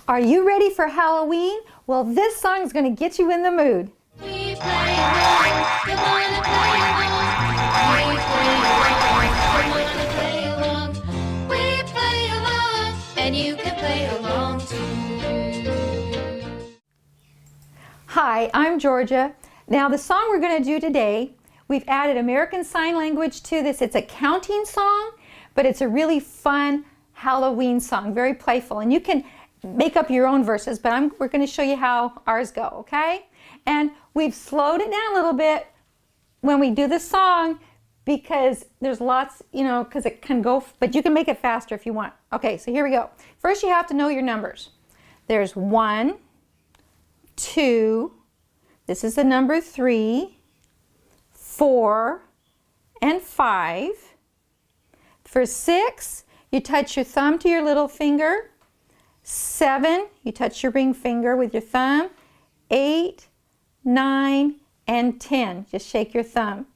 Are you ready for Halloween? Well, this song is going to get you in the mood. We play along, come on and play along. We play along, come on and play along. We play along, and you can play along too. Hi, I'm Georgia. Now the song we're going to do today, we've added American Sign Language to this. It's a counting song, but it's a really fun Halloween song, very playful. And you can make up your own verses, but we're going to show you how ours go, okay? And we've slowed it down a little bit when we do the song because there's lots, because it can go, but you can make it faster if you want. Okay, so here we go. First you have to know your numbers. There's 1, 2, this is the number 3, 4, and 5. For 6, you touch your thumb to your little finger. 7, you touch your ring finger with your thumb. 8, 9, and 10. Just shake your thumb.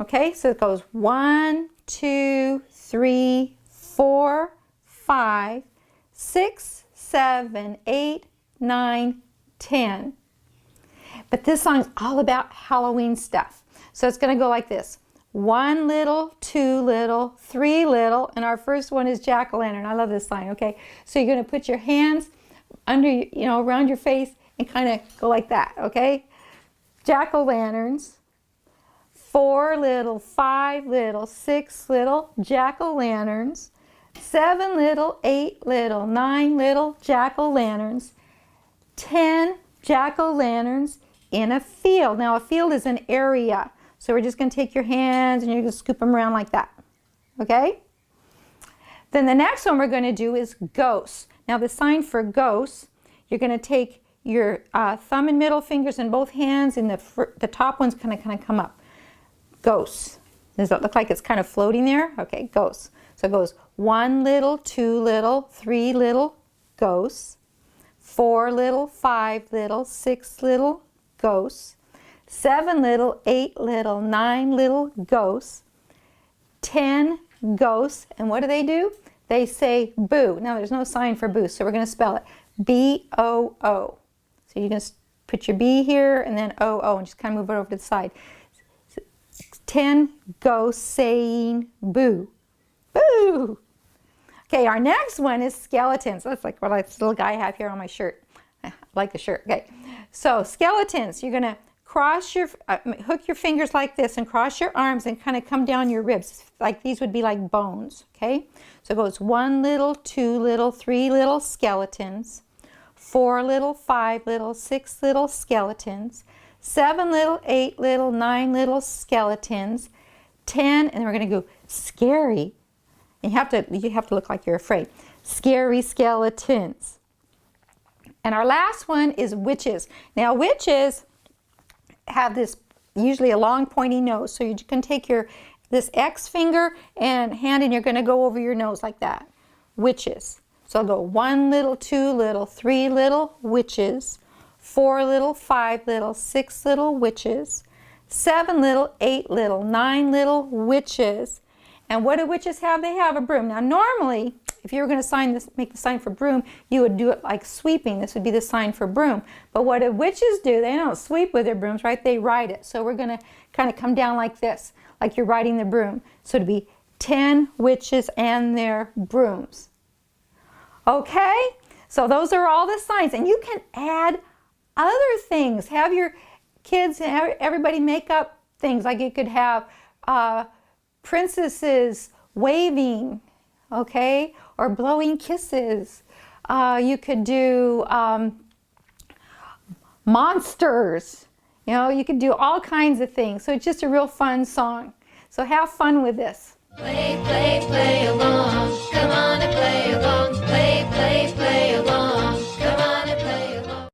Okay, so it goes 1, 2, 3, 4, 5, 6, 7, 8, 9, 10. But this song's all about Halloween stuff. So it's going to go like this. 1 little, 2 little, 3 little, and our first one is jack-o'-lantern. I love this line, okay? So you're going to put your hands under, around your face and kind of go like that, okay? Jack-o'-lanterns. 4 little, 5 little, 6 little jack-o'-lanterns. 7 little, 8 little, 9 little jack-o'-lanterns. 10 jack-o'-lanterns in a field. Now a field is an area. So we're just going to take your hands and you're going to scoop them around like that. Okay? Then the next one we're going to do is ghosts. Now the sign for ghosts, you're going to take your thumb and middle fingers in both hands and the top one's going to kind of come up. Ghosts. Does it look like it's kind of floating there? Okay, ghosts. So it goes 1 little, 2 little, 3 little ghosts. 4 little, 5 little, 6 little ghosts. 7 little, 8 little, 9 little ghosts, 10 ghosts, and what do? They say boo. Now there's no sign for boo, so we're going to spell it B-O-O. So you're going to put your B here and then O-O and just kind of move it over to the side. 10 ghosts saying boo. Boo! Okay, our next one is skeletons. That's like what this little guy I have here on my shirt. I like the shirt. Okay, so skeletons, you're going to hook your fingers like this and cross your arms and kind of come down your ribs. Like these would be like bones, okay? So it goes 1 little, 2 little, 3 little skeletons, 4 little, 5 little, 6 little skeletons, 7 little, 8 little, 9 little skeletons, 10, and we're going to go scary. And you have to look like you're afraid. Scary skeletons. And our last one is witches. Now witches have this usually a long pointy nose, so you can take this X finger and hand and you're going to go over your nose like that. Witches. So I'll go 1 little, 2 little, 3 little witches, 4 little, 5 little, 6 little witches, 7 little, 8 little, 9 little witches. And what do witches have? They have a broom. Now normally, if you were going to make the sign for broom, you would do it like sweeping. This would be the sign for broom. But what do witches do? They don't sweep with their brooms, right? They ride it. So we're going to kind of come down like this, like you're riding the broom. So it'd be 10 witches and their brooms. Okay? So those are all the signs. And you can add other things. Have your kids, everybody make up things. Like you could have princesses waving, okay, or blowing kisses. You could do monsters. You could do all kinds of things. So it's just a real fun song. So have fun with this. Play, play, play along. Come on and play along. Play